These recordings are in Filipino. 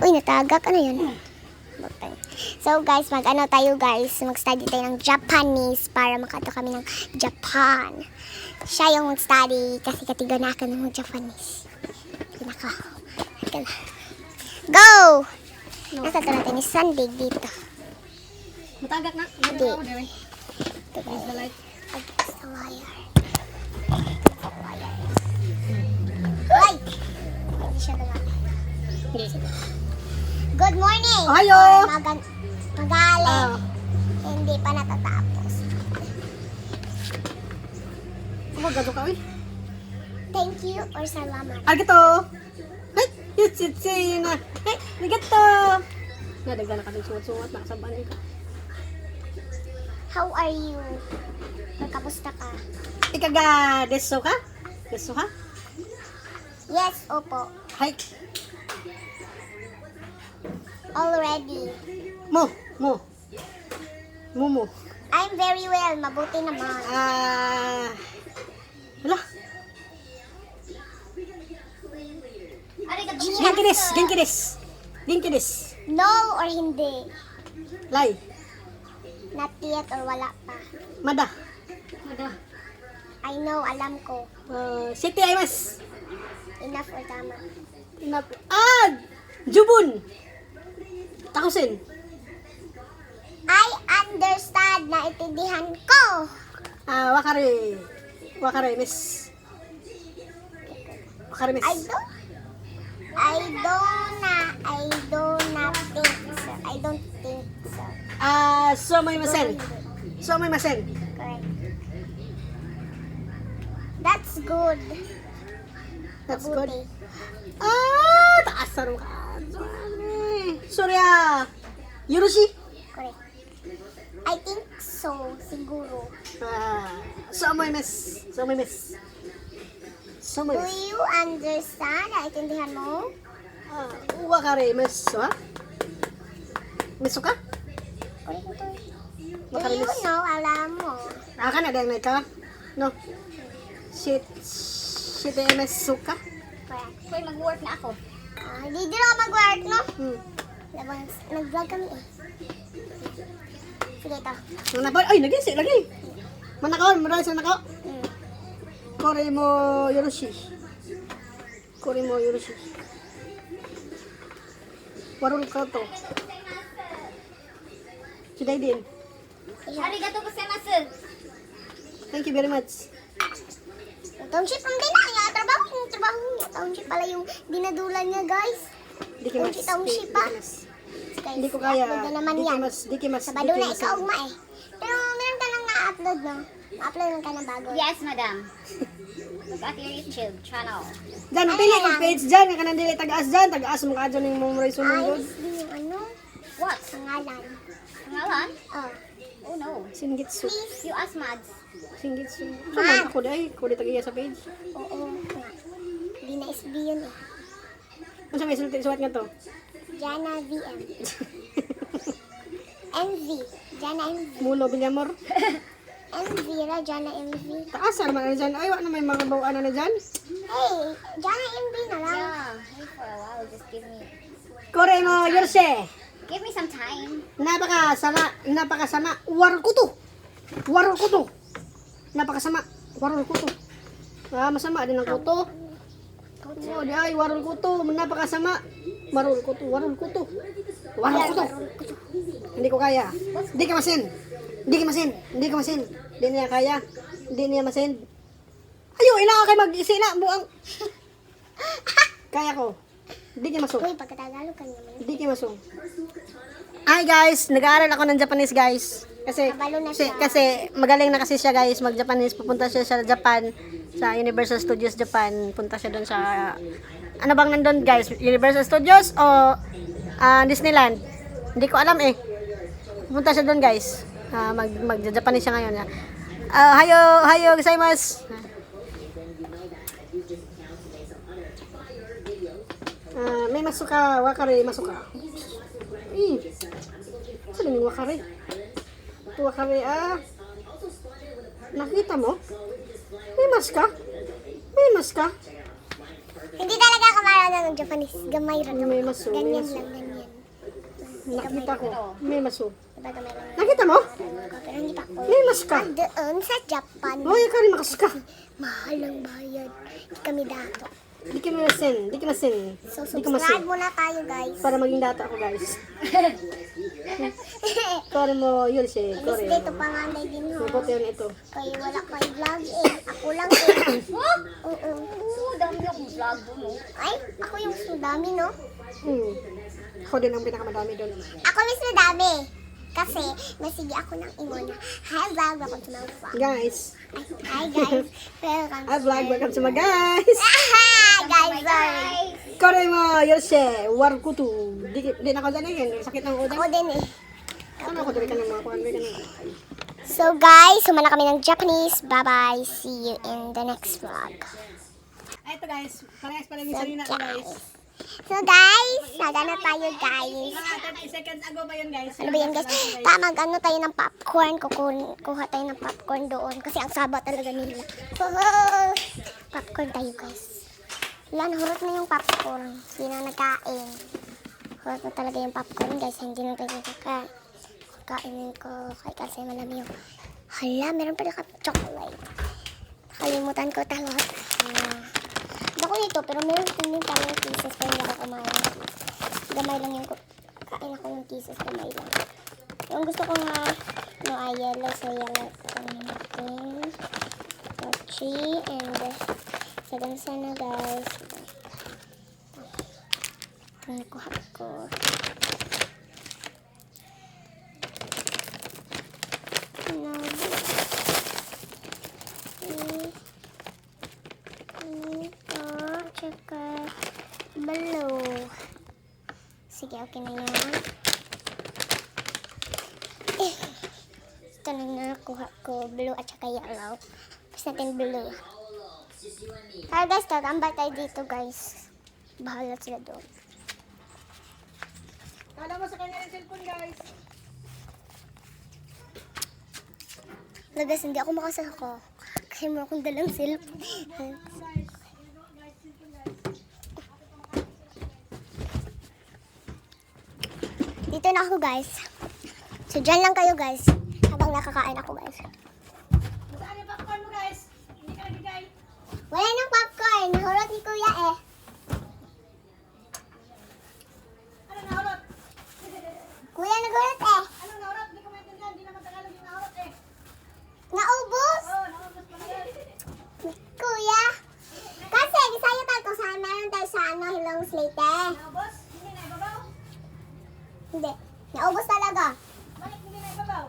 Uy, natagak. Ano yun? So guys, mag-study tayo ng Japanese para makato kami ng Japan. Siya yung mag-study kasi katiga na ako ng Japanese. Pinaka. Go! Nasa ito natin ni Sandig dito. Matagak na. Hindi. Ito guys. The light. Against the wire. Ay! Hindi siya gumamit. Good morning! Ohayo! Magaling. Hindi pa natatapos. Gado ka, uy. Thank you or salamat. Arigato! Ay! Yutsi na! Ay! Arigato! Nadagdan na kasi suwat-suwat. Nakasaban ka. How are you? Kamusta ka? Ikaga deso ka? Deso ka? Yes, opo. Hi! Already. Mo! I'm very well. Mabuti naman. Wala. Yes, Genki des. no or hindi? Lai. Not yet or wala pa? Mada. I know, alam ko. Sete aimasu. Enough or tama? Jubun. Takusin. I understand. Naintindihan ko. Wakare, miss. Wakare, miss. I don't think so. Sumimasen. Correct. That's good. That's good. Mabuti. Taas na rin ka. Surya. Yurushi. Correct. I think so. Siguro. Sumimasen. Do you understand? Naintindihan mo? Wakare, miss. Miss ka? Correct mo to. Do Wakare, you miss. know? Alam mo. Akan ada yang naik ka? No. Shit MS suka? Correct. Kaya mag-work na ako. Hindi din ako mag-work, no? Nag-vlog kami eh. Sige ito. Ay, lagi. Manakaon, marami sa nakaw. Kore mo Yoroshi. Warul ka to. Suday din. Arigatou gozaimasu. Thank you very much. Township ang din niya. Trabaho niya. Township pala yung dinadulan niya, guys. Township pa. Hindi ko kaya. Upload na naman yan. Dikimas. Sabado na ikaw ugma eh. Pero meron ka nang na-upload, no? Ma-upload lang ka ng bago. Yes, madam. Look at your YouTube channel. Diyan, Ano pili na kong lang? page dyan. Nga kanang dili tagas dyan. Tagas mo ka dyan yung mong ray sumundod. Ayos din yung ano? What? Pangalan. Pangalan? Oh. Oh no. Singitsu. You ask Mads. Singitsu. Man. Ako di ko di tagiya sa page. Oo. Nga. Hindi na SB yun eh. Ano sa may suwat nga to? Jana VM. MV. Jana MV. Mulo Binyamor. MV ra, Jana MV. Taas naman na dyan. Ay, wala na may mga bawaan na dyan. Hey, Jana MV na lang. Yeah. Wait for a while. Just give me Kore mo, Yorse. some time. Napakasama. Warol ko to. Napakasama. Warol ko to. Masama din ang kuto. Oh, di ay, warol ko to. Napakasama. Warol ko to. Hindi ko kaya. Hindi ka masin. Hindi niya kaya. Hindi niya masin. Ayo, ila kay mag-isila. Buang. Kaya ko. Hindi ka masong. Uy, pagkatagalog ka naman. Hindi ka masong. Hi guys, nag-aaral ako ng Japanese guys. Kabalo na siya. Kasi magaling na kasi siya guys, mag-Japanese. Pupunta siya sa Japan, sa Universal Studios Japan. Punta siya doon sa, ano bang nandun guys? Universal Studios o Disneyland? Hindi ko alam eh. Pupunta siya doon guys. Mag-Japanese siya ngayon. Hayo gozaimasu. May masuka, wakare, masuka. Saan yung wakare? Ito wakare, Nakita mo? May mas ka? Hindi talaga ako marunong ng Japanese. Gamay rin. May maso, may Ganyan maso. lang, ganyan. Nakita ko. May maso. Diba gamay lang yun? Nakita mo? Pero hindi pa ako. May mas ka. Doon sa Japan. Hoy, ikaw rin makas ka. Mahal ang bayad. Hindi kami dato. Di ka masin. Di ka masin. So, Di ka masin. subscribe muna tayo, guys. Para maging data ako, guys. Kore mo, yun si Miss Kore. dito panganay din ho. Mabuti yun ito. Kaya wala kay vlog eh. Ako lang eh. Oo. Oo, dami akong vlog doon, oh. Ay, ako yung mas madami, no? Ako din ang pinakamadami doon. Ako mas madami. Kasi, nasigi ako ng imo na, hi vlog, welcome to my vlog. Guys. Hi guys, welcome Hi vlog, welcome to my guys. Guys, sorry. Kore mo, yun si Warkutu. Di na ako dyan eh. Sakit ng udan. Ako din eh. Ano ako dali ka ng mga kuhan? So guys, sumana kami ng Japanese. Bye-bye. See you in the next vlog. Ay, ito guys. Parehas pala yung sarili natin guys. So guys, nagana tayo guys. Mga 30 seconds ago pa yun guys. Ano ba yan guys? Mag-ano tayo ng popcorn. Kuha tayo ng popcorn doon. Kasi ang saba talaga nila. Popcorn tayo guys. Wala, nahurot na yung popcorn. Hindi na nagkain. Hurot na talaga yung popcorn guys. Hindi na tayo kakain. Kakainin ko kasi malami yung... Hala, meron pala chocolate. Nakalimutan ko talaga. Ako nito, pero meron din tayo pieces pero hindi ako kumain. Gamay lang yung kain ako ng pieces, gamay lang. Yung gusto ko nga, no, ay yellow, so yellow ko natin. So, 3, and sagang sana guys. Ito nakuha ko. Tsaka blue. Sige, okay na yan. Ito na nakuha ko. Blue at saka yellow. Tapos natin blue. Kaya guys, tatambay tayo dito guys. Bahala sila doon. Kala mo sa kanya yung cellphone guys. Guys, hindi ako makasako. Kasi mo akong dalang cellphone. Dito na ako guys. So dyan lang kayo guys. Habang nakakain ako guys. Saan yung popcorn mo guys? Hindi ka nabigay. Wala nang popcorn. Nahulot ni kuya eh. Ano nahulot? Kuya nagulot eh. Ano nahulot? Hindi ko maintindihan. Hindi naman Tagalog yung nahulot eh. Naubos? Oo, nahulot pa na yun. Kuya. Kasi Bisaya tayo kung saan meron tayo sa Hilong Slate eh. Naubos? Hindi na ibabaw? Hindi. Naubos talaga. Bakit hindi na ibabaw?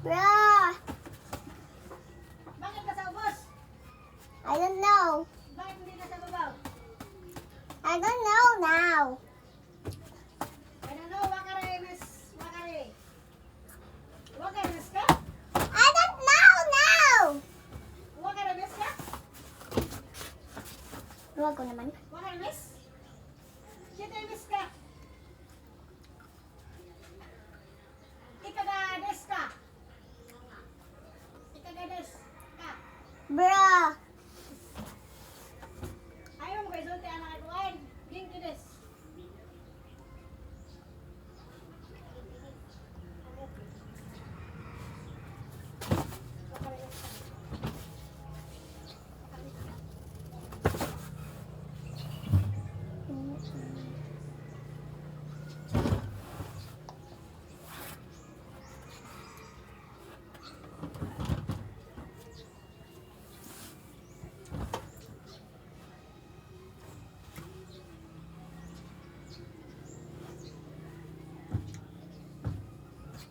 Bro. Bakit ka sa ubos? I don't know. Bakit hindi na sa babaw? I don't know now. I don't know, wakare, miss. Wakare. Wakare, miss ka? I don't know now. Wakare, miss ka? Huwag ko naman. Wakare, miss? Kita miss ka? Ikagades ka? Ikagades ka? Bro. Ayaw mo kayo sulti anak ay kuwain. Ging kides.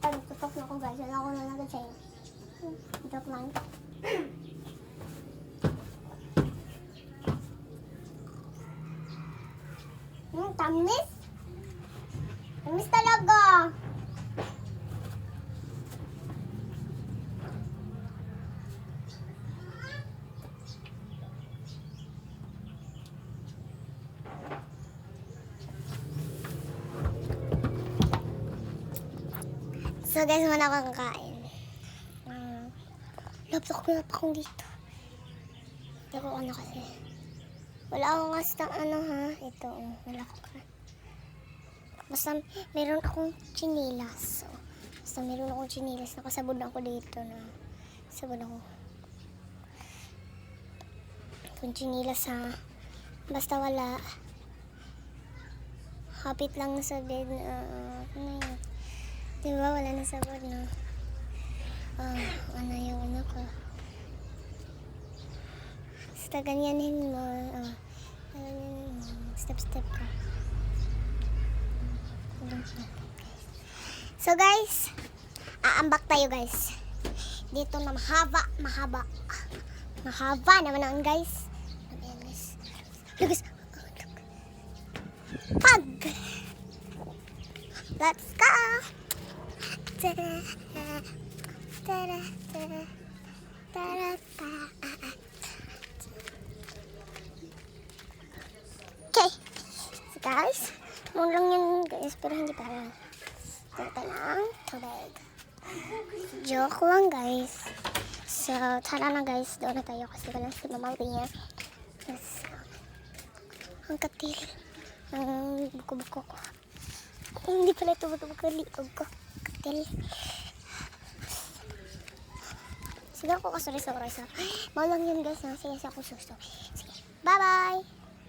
Ay, tutok na ako guys. Wala ko na agad sa'yo. Joke lang. Tamis. Tamis talaga. So guys, muna akong kakain. Laptop ko na akong dito. Hindi ko ano kasi. Wala akong hasta ano ha. Ito, wala ko ka. Basta meron akong chinilas. So, basta meron akong chinilas. Nakasabod ako dito na. Sabod ako. Kung chinilas ha. Basta wala. Hapit lang sa bed. Ano yun? Diba wala na sabod na. Ano yung ano ko. Basta ganyanin mo. Step ka. So guys, aambak tayo guys. Dito na mahaba naman ang guys. Ayan guys. Look guys. Pag! Let's go! Tada! Tada! Tada! Tada! Okay. So guys, muna lang yun guys, pero hindi pa lang. Ito lang, tubig. Joke lang guys. So, tara na guys, doon na tayo kasi wala si Mama Ria. Yes. Ang katil. Ang buko-buko ko. Hindi pala ito buko-buko, liog ko. Katil. Sige ako sorry. Mau lang yun guys. Sige ako susto. Sige. Bye-bye!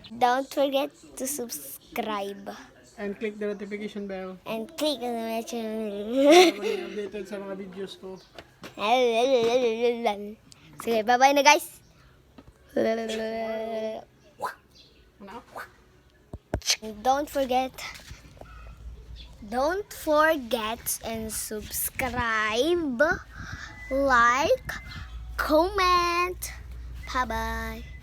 Don't forget to subscribe. And click the notification bell. And click on the Para updated sa mga videos ko. Sige, bye-bye na guys. Ano? Don't forget and subscribe, like, comment. Bye-bye.